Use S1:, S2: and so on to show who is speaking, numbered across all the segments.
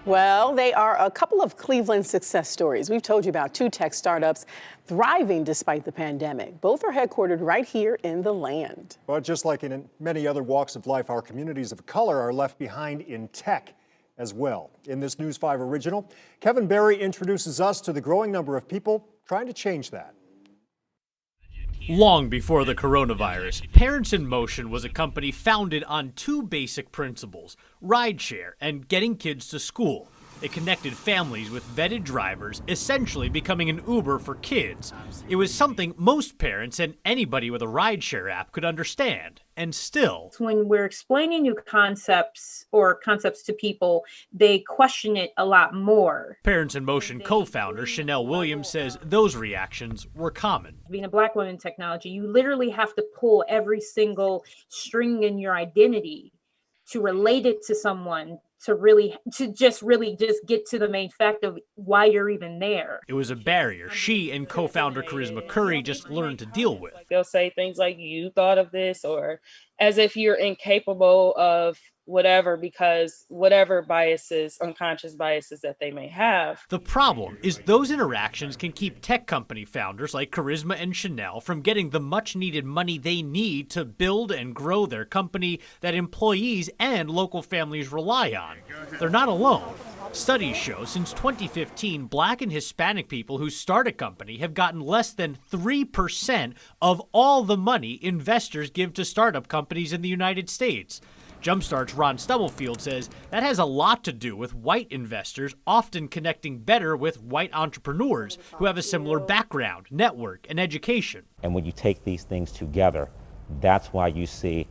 S1: Well, they are a couple of Cleveland success stories. We've told you about two tech startups thriving despite the pandemic. Both are headquartered right here in the land.
S2: But just like in many other walks of life, our communities of color are left behind in tech as well. In this News 5 original, Kevin Barry introduces us to the growing number of people trying to change that.
S3: Long before the coronavirus, Parents in Motion was a company founded on two basic principles: rideshare and getting kids to school. It connected families with vetted drivers, essentially becoming an Uber for kids. It was something most parents and anybody with a rideshare app could understand. And still,
S4: when we're explaining new concepts or concepts to people, they question it a lot more.
S3: Parents in Motion co-founder Chanel Williams says those reactions were common.
S4: Being a Black woman in technology, you literally have to pull every single string in your identity to relate it to someone, to just get to the main fact of why you're even there.
S3: It was a barrier she and co-founder Charisma Curry just learned to deal with.
S5: They'll say things like, "You thought of this," or as if you're incapable of whatever because whatever biases, unconscious biases that they may have.
S3: The problem is those interactions can keep tech company founders like Charisma and Chanel from getting the much needed money they need to build and grow their company that employees and local families rely on. They're not alone. Studies show since 2015, Black and Hispanic people who start a company have gotten less than 3% of all the money investors give to startup companies in the United States. JumpStart's Ron Stubblefield says that has a lot to do with white investors often connecting better with white entrepreneurs who have a similar background, network, and education.
S6: And when you take these things together, that's why you see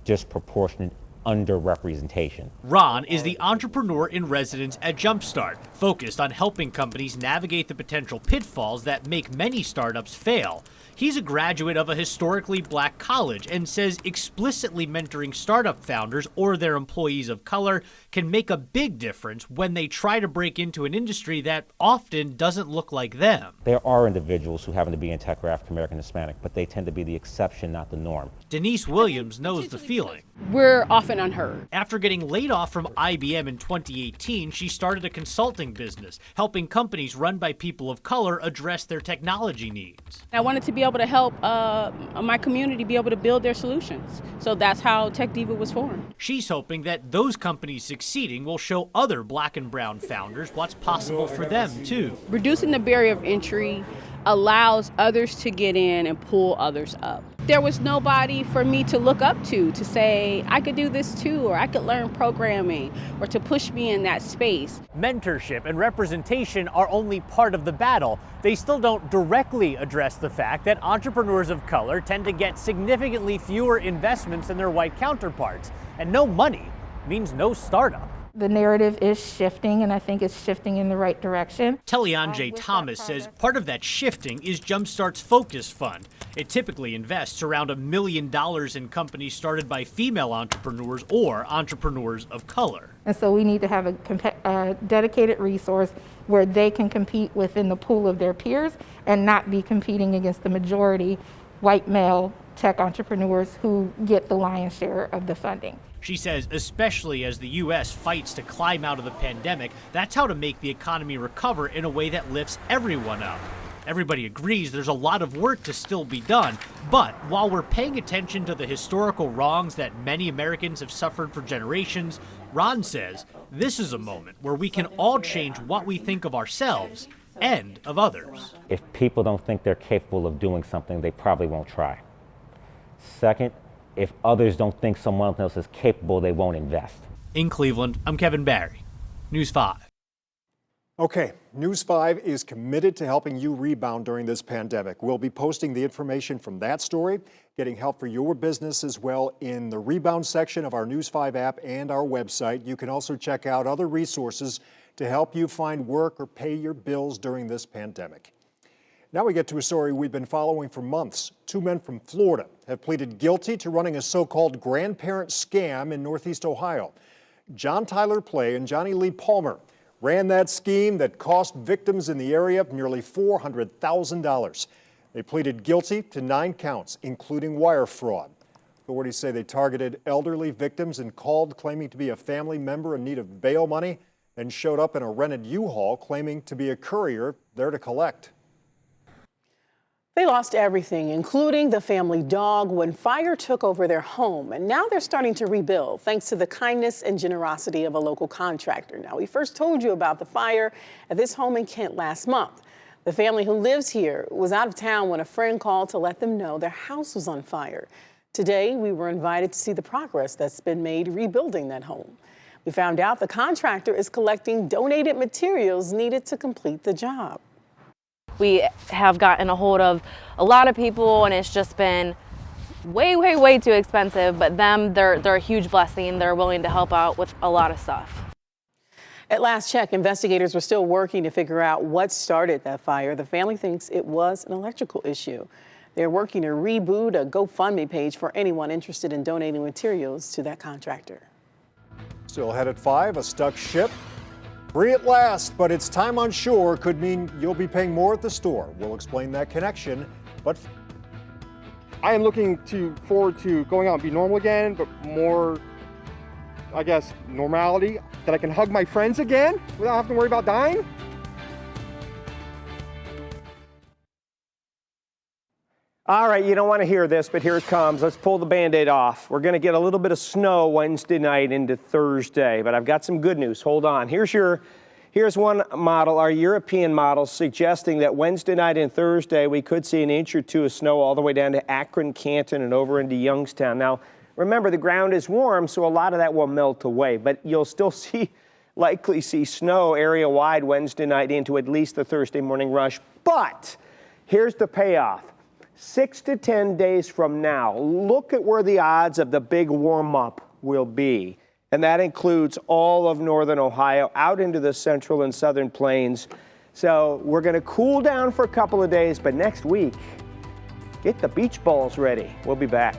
S6: disproportionate underrepresentation.
S3: Ron is the entrepreneur in residence at JumpStart, focused on helping companies navigate the potential pitfalls that make many startups fail. He's a graduate of a historically Black college and says explicitly mentoring startup founders or their employees of color can make a big difference when they try to break into an industry that often doesn't look like them.
S6: There are individuals who happen to be in tech or African American Hispanic, but they tend to be the exception, not the norm.
S3: Denise Williams knows the feeling.
S7: We're often unheard.
S3: After getting laid off from IBM in 2018, she started a consulting business, helping companies run by people of color address their technology needs.
S7: I wanted to be able to help my community be able to build their solutions. So that's how Tech Diva was formed.
S3: She's hoping that those companies succeeding will show other Black and brown founders what's possible for them too.
S7: Reducing the barrier of entry allows others to get in and pull others up. There was nobody for me to look up to say, I could do this too, or I could learn programming, or to push me in that space.
S3: Mentorship and representation are only part of the battle. They still don't directly address the fact that entrepreneurs of color tend to get significantly fewer investments than their white counterparts. And no money means no startup.
S8: The narrative is shifting, and I think it's shifting in the right direction.
S3: Kellyanne J. Thomas says part of that shifting is JumpStart's Focus Fund. It typically invests around $1 million in companies started by female entrepreneurs or entrepreneurs of color.
S8: And so we need to have a dedicated resource where they can compete within the pool of their peers and not be competing against the majority white male tech entrepreneurs who get the lion's share of the funding.
S3: She says, especially as the U.S. fights to climb out of the pandemic, that's how to make the economy recover in a way that lifts everyone up. Everybody agrees there's a lot of work to still be done, but while we're paying attention to the historical wrongs that many Americans have suffered for generations, Ron says this is a moment where we can all change what we think of ourselves and of others.
S6: If people don't think they're capable of doing something, they probably won't try. Second, if others don't think someone else is capable, they won't invest.
S3: In Cleveland, I'm Kevin Barry, News 5.
S2: Okay, News 5 is committed to helping you rebound during this pandemic. We'll be posting the information from that story, getting help for your business as well in the rebound section of our News 5 app and our website. You can also check out other resources to help you find work or pay your bills during this pandemic. Now we get to a story we've been following for months. Two men from Florida have pleaded guilty to running a so-called grandparent scam in Northeast Ohio. John Tyler Play and Johnny Lee Palmer ran that scheme that cost victims in the area nearly $400,000. They pleaded guilty to 9 counts, including wire fraud. Authorities say they targeted elderly victims and called claiming to be a family member in need of bail money. then showed up in a rented U-Haul claiming to be a courier there to collect.
S1: They lost everything, including the family dog, when fire took over their home. And now they're starting to rebuild, thanks to the kindness and generosity of a local contractor. Now, we first told you about the fire at this home in Kent last month. The family who lives here was out of town when a friend called to let them know their house was on fire. Today, we were invited to see the progress that's been made rebuilding that home. We found out the contractor is collecting donated materials needed to complete the job.
S9: We have gotten a hold of a lot of people, and it's just been way too expensive, but they're a huge blessing. They're willing to help out with a lot of stuff.
S1: At last check, investigators were still working to figure out what started that fire. The family thinks it was an electrical issue. They're working to reboot a GoFundMe page for anyone interested in donating materials to that contractor.
S2: Still ahead at 5, a stuck ship. Free at last, but its time on shore could mean you'll be paying more at the store. We'll explain that connection, but
S10: I am looking forward to going out and be normal again, but more, I guess, normality, that I can hug my friends again without having to worry about dying.
S11: All right, you don't want to hear this, but here it comes. Let's pull the Band-Aid off. We're going to get a little bit of snow Wednesday night into Thursday, but I've got some good news. Hold on. Here's one model, our European model, suggesting that Wednesday night and Thursday we could see an inch or two of snow all the way down to Akron, Canton, and over into Youngstown. Now, remember, the ground is warm, so a lot of that will melt away, but you'll still likely see snow area-wide Wednesday night into at least the Thursday morning rush. But here's the payoff. 6 to 10 days from now, look at where the odds of the big warm-up will be. And that includes all of northern Ohio out into the central and southern plains. So we're going to cool down for a couple of days, but next week, get the beach balls ready. We'll be back.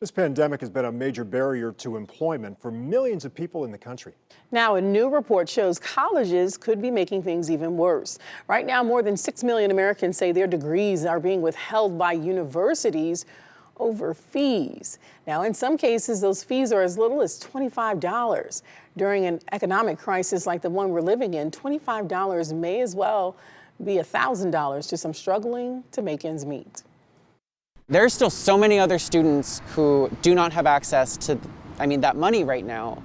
S2: this pandemic has been a major barrier to employment for millions of people in the country.
S1: Now, a new report shows colleges could be making things even worse. Right now, more than 6 million Americans say their degrees are being withheld by universities over fees. Now, in some cases, those fees are as little as $25. During an economic crisis like the one we're living in, $25 may as well be $1,000 to some struggling to make ends meet.
S12: There are still so many other students who do not have access to, that money right now.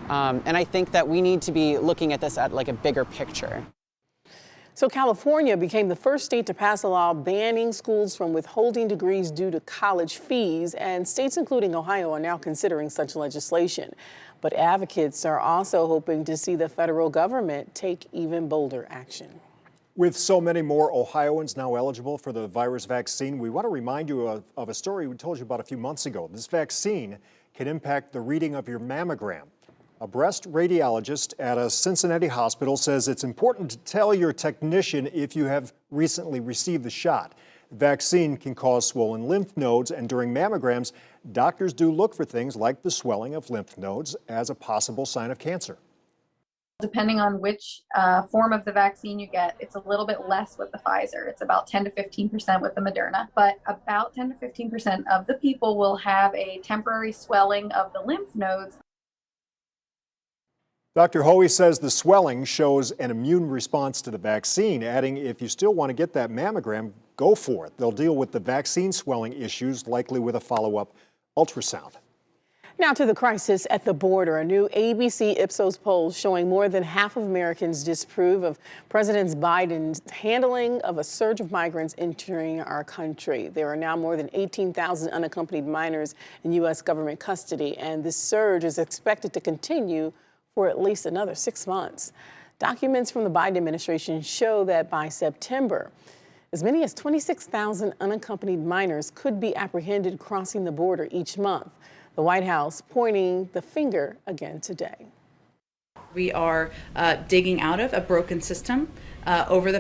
S12: And I think that we need to be looking at this at like a bigger picture.
S1: So California became the first state to pass a law banning schools from withholding degrees due to college fees, and states including Ohio are now considering such legislation. But advocates are also hoping to see the federal government take even bolder action.
S2: With so many more Ohioans now eligible for the virus vaccine, we want to remind you of a story we told you about a few months ago. This vaccine can impact the reading of your mammogram. A breast radiologist at a Cincinnati hospital says it's important to tell your technician if you have recently received the shot. The vaccine can cause swollen lymph nodes, and during mammograms, doctors do look for things like the swelling of lymph nodes as a possible sign of cancer.
S13: Depending on which form of the vaccine you get, it's a little bit less with the Pfizer. It's about 10 to 15% with the Moderna, but about 10 to 15% of the people will have a temporary swelling of the lymph nodes.
S2: Dr. Hoey says the swelling shows an immune response to the vaccine, adding if you still want to get that mammogram, go for it. They'll deal with the vaccine swelling issues, likely with a follow-up ultrasound.
S1: Now to the crisis at the border. A new ABC Ipsos poll showing more than half of Americans disapprove of President Biden's handling of a surge of migrants entering our country. There are now more than 18,000 unaccompanied minors in U.S. government custody, and this surge is expected to continue for at least another 6 months. Documents from the Biden administration show that by September, as many as 26,000 unaccompanied minors could be apprehended crossing the border each month. The White House pointing the finger again today.
S14: We are digging out of a broken system over the